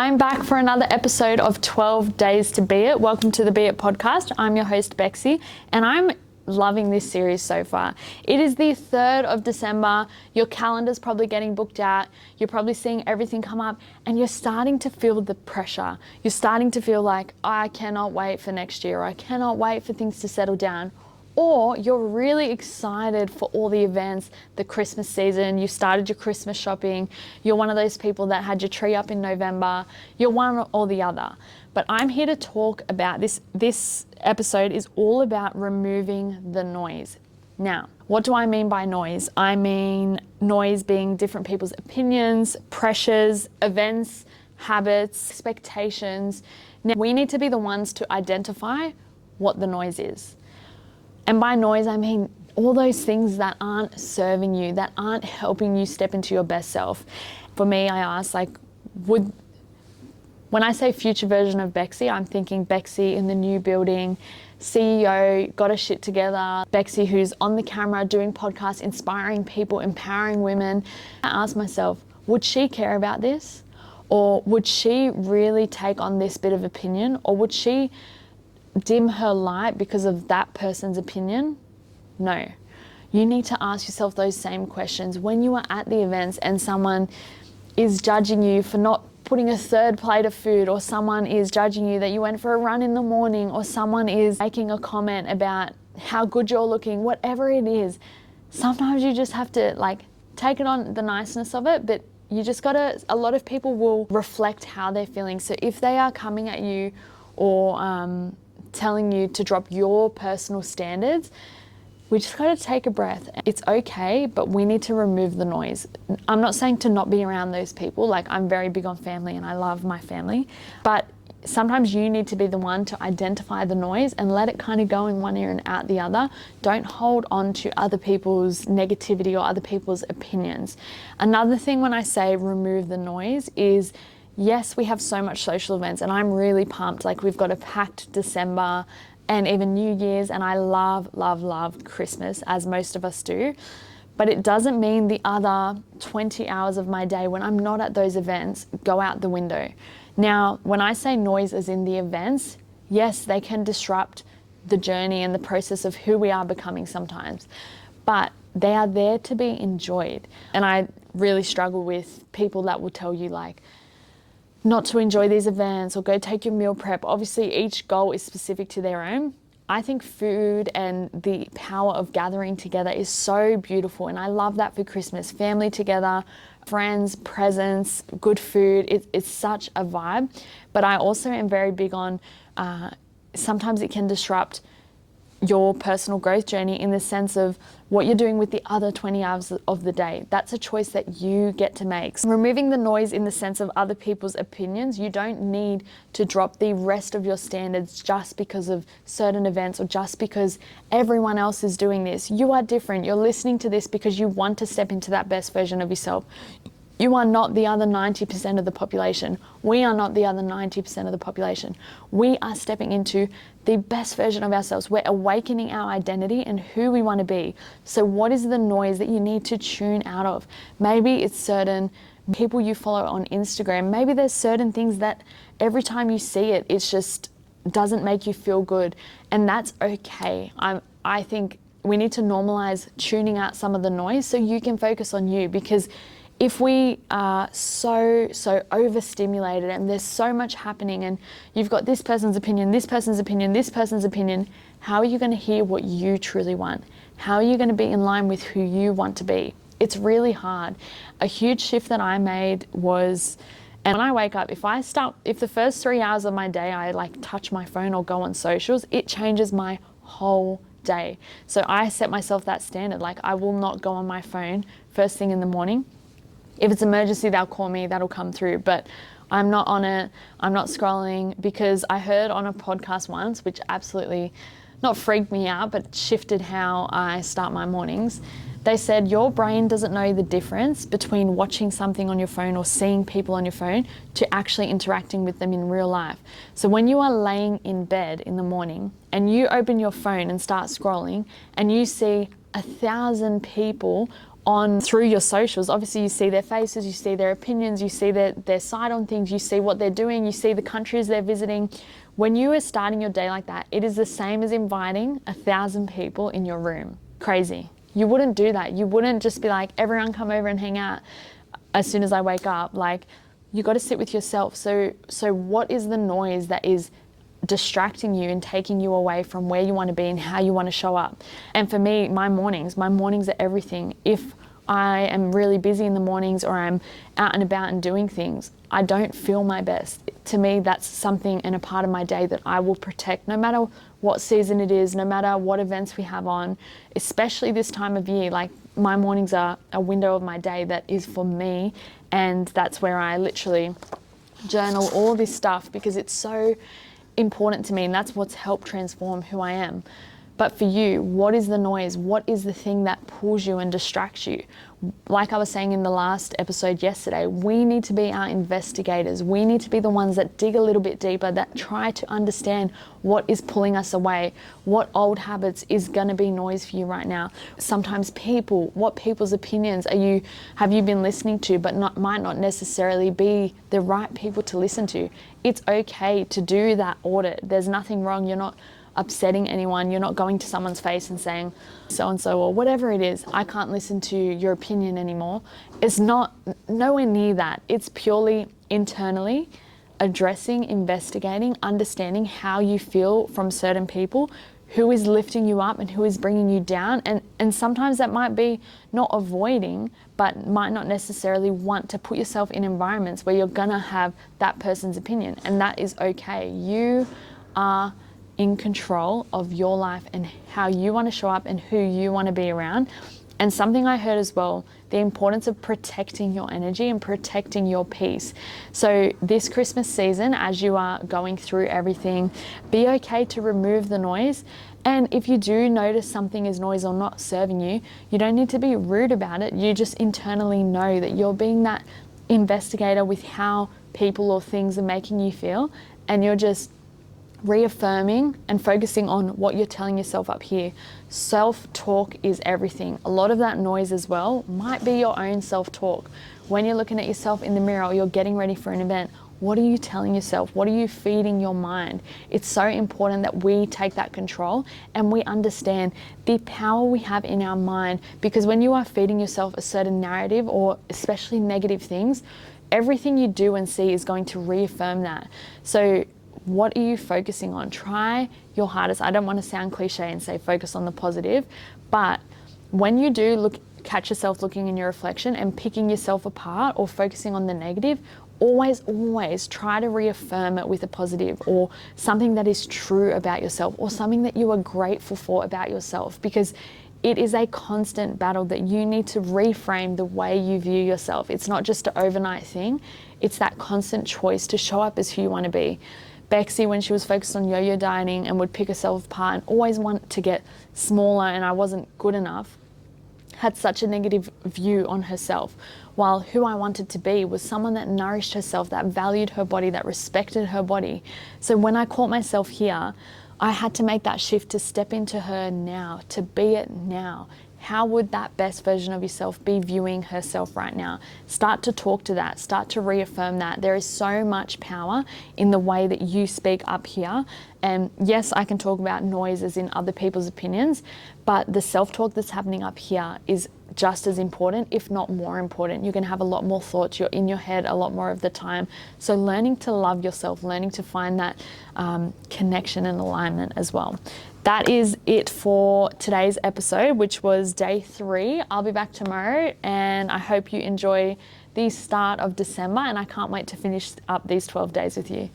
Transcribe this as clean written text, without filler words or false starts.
I'm back for another episode of 12 Days to Be It. Welcome to the Be It podcast. I'm your host, Bexy, and I'm loving this series so far. It is the 3rd of December. Your calendar's probably getting booked out. You're probably seeing everything come up, and you're starting to feel the pressure. You're starting to feel like, I cannot wait for next year. I cannot wait for things to settle down. Or you're really excited for all the events, the Christmas season, you started your Christmas shopping, you're one of those people that had your tree up in November, you're one or the other. But I'm here to talk about this. This episode is all about removing the noise. Now, what do I mean by noise? I mean noise being different people's opinions, pressures, events, habits, expectations. Now, we need to be the ones to identify what the noise is. And by noise, I mean all those things that aren't serving you, that aren't helping you step into your best self. For me, I ask, when I say future version of Bexy, I'm thinking Bexy in the new building, CEO, got her shit together, Bexy who's on the camera doing podcasts, inspiring people, empowering women. I ask myself, would she care about this? Or would she really take on this bit of opinion? Or would she dim her light because of that person's opinion? No. You need to ask yourself those same questions. When you are at the events and someone is judging you for not putting a 3rd plate of food, or someone is judging you that you went for a run in the morning, or someone is making a comment about how good you're looking, whatever it is, sometimes you just have to take it on the niceness of it, but you just gotta, a lot of people will reflect how they're feeling. So if they are coming at you or telling you to drop your personal standards, we just got to take a breath. It's okay, but we need to remove the noise. I'm not saying to not be around those people. I'm very big on family and I love my family, but sometimes you need to be the one to identify the noise and let it kind of go in one ear and out the other. Don't hold on to other people's negativity or other people's opinions. Another thing when I say remove the noise is, yes, we have so much social events and I'm really pumped. We've got a packed December and even New Year's, and I love, love, love Christmas, as most of us do. But it doesn't mean the other 20 hours of my day when I'm not at those events go out the window. Now, when I say noise as in the events, yes, they can disrupt the journey and the process of who we are becoming sometimes, but they are there to be enjoyed. And I really struggle with people that will tell you not to enjoy these events or go take your meal prep. Obviously, each goal is specific to their own. I think food and the power of gathering together is so beautiful, and I love that for Christmas. Family together, friends, presents, good food. It's such a vibe. But I also am very big on sometimes it can disrupt your personal growth journey in the sense of what you're doing with the other 20 hours of the day. That's a choice that you get to make. So removing the noise in the sense of other people's opinions, you don't need to drop the rest of your standards just because of certain events or just because everyone else is doing this. You are different. You're listening to this because you want to step into that best version of yourself. You are not the other 90% of the population. We are not the other 90% of the population. We are stepping into the best version of ourselves. We're awakening our identity and who we want to be. So what is the noise that you need to tune out of? Maybe it's certain people you follow on Instagram. Maybe there's certain things that every time you see it, it just doesn't make you feel good. And that's okay. I think we need to normalize tuning out some of the noise so you can focus on you, because if we are so overstimulated and there's so much happening and you've got this person's opinion, this person's opinion, this person's opinion, how are you going to hear what you truly want? How are you going to be in line with who you want to be? It's really hard. A huge shift that I made was, and when I wake up, if the first 3 hours of my day I touch my phone or go on socials, it changes my whole day. So I set myself that standard. I will not go on my phone first thing in the morning. If it's emergency, they'll call me, that'll come through, but I'm not on it, I'm not scrolling, because I heard on a podcast once, which absolutely not freaked me out, but shifted how I start my mornings. They said your brain doesn't know the difference between watching something on your phone or seeing people on your phone to actually interacting with them in real life. So when you are laying in bed in the morning and you open your phone and start scrolling and you see 1,000 people on through your socials. Obviously you see their faces, you see their opinions, you see their side on things, you see what they're doing, you see the countries they're visiting. When you are starting your day like that, it is the same as inviting 1,000 people in your room. Crazy. You wouldn't do that. You wouldn't just be like, everyone come over and hang out as soon as I wake up. Like, you got to sit with yourself. So what is the noise that is distracting you and taking you away from where you want to be and how you want to show up? And for me, my mornings are everything. If I am really busy in the mornings or I'm out and about and doing things, I don't feel my best. To me, that's something and a part of my day that I will protect no matter what season it is, no matter what events we have on, especially this time of year. Like, my mornings are a window of my day that is for me, and that's where I literally journal all this stuff because it's so important to me, and that's what's helped transform who I am. But for you, what is the noise? What is the thing that pulls you and distracts you? Like I was saying in the last episode yesterday, we need to be our investigators. We need to be the ones that dig a little bit deeper, that try to understand what is pulling us away, what old habits is going to be noise for you right now. Sometimes what people's opinions have you been listening to, but might not necessarily be the right people to listen to. It's okay to do that audit. There's nothing wrong. You're not upsetting anyone. You're not going to someone's face and saying, so-and-so, or whatever it is, I can't listen to your opinion anymore. It's not nowhere near that. It's purely internally addressing, investigating, understanding how you feel from certain people, who is lifting you up and who is bringing you down. And sometimes that might be not avoiding, but might not necessarily want to put yourself in environments where you're gonna have that person's opinion. And that is okay. You are in control of your life and how you want to show up and who you want to be around. And something I heard as well, the importance of protecting your energy and protecting your peace. So this Christmas season, as you are going through everything, be okay to remove the noise. And if you do notice something is noise or not serving you, you don't need to be rude about it. You just internally know that you're being that investigator with how people or things are making you feel, and you're just reaffirming and focusing on what you're telling yourself up here. Self-talk is everything. A lot of that noise as well might be your own self-talk. When you're looking at yourself in the mirror or you're getting ready for an event, what are you telling yourself? What are you feeding your mind? It's so important that we take that control and we understand the power we have in our mind, because when you are feeding yourself a certain narrative, or especially negative things, everything you do and see is going to reaffirm that. So what are you focusing on? Try your hardest. I don't want to sound cliche and say focus on the positive, but when you do catch yourself looking in your reflection and picking yourself apart or focusing on the negative, always try to reaffirm it with a positive or something that is true about yourself or something that you are grateful for about yourself, because it is a constant battle that you need to reframe the way you view yourself. It's not just an overnight thing. It's that constant choice to show up as who you want to be. Bexy, when she was focused on yo-yo dieting and would pick herself apart and always want to get smaller and I wasn't good enough, had such a negative view on herself. While who I wanted to be was someone that nourished herself, that valued her body, that respected her body. So when I caught myself here, I had to make that shift to step into her now, to be it now. How would that best version of yourself be viewing herself right now? Start to talk to that, start to reaffirm that. There is so much power in the way that you speak up here. And yes, I can talk about noises in other people's opinions, but the self-talk that's happening up here is just as important, if not more important. You're going to have a lot more thoughts. You're in your head a lot more of the time. So learning to love yourself, learning to find that connection and alignment as well. That is it for today's episode, which was day 3. I'll be back tomorrow, and I hope you enjoy the start of December, and I can't wait to finish up these 12 days with you.